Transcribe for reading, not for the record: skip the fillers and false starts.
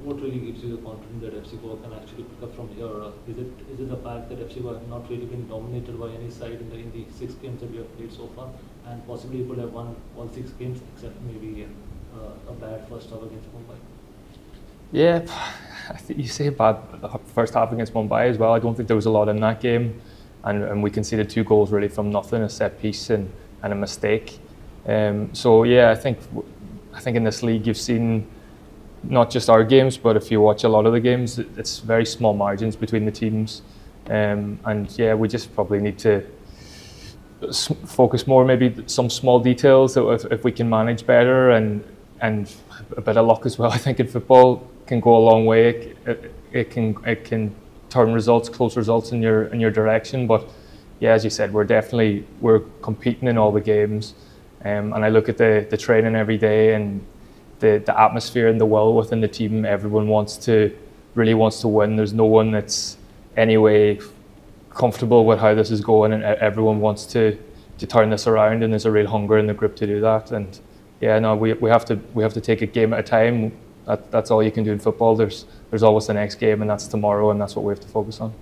what really gives you the confidence that FC Goa can actually pick up from here? Is it the fact that FC Goa have not really been dominated by any side in the 6 games that we have played so far, and possibly could have won all 6 games except maybe a bad first half against Mumbai? Yeah, I think you say a bad first half against Mumbai as well. I don't think there was a lot in that game, and we conceded 2 goals really from nothing, a set piece and a mistake. So yeah, I think in this league you've seen not just our games, but if you watch a lot of the games, it's very small margins between the teams, and yeah, we just probably need to focus more, maybe some small details that if we can manage better and a bit of luck as well. I think in football can go a long way. It can turn results, close results in your direction. But yeah, as you said, we're competing in all the games, and I look at the training every day and the atmosphere and the will within the team. Everyone really wants to win. There's no one that's anyway comfortable with how this is going, and everyone wants to turn this around, and there's a real hunger in the group to do that. And yeah, no, we have to take a game at a time. That's all you can do in football. There's always the next game, and that's tomorrow, and that's what we have to focus on.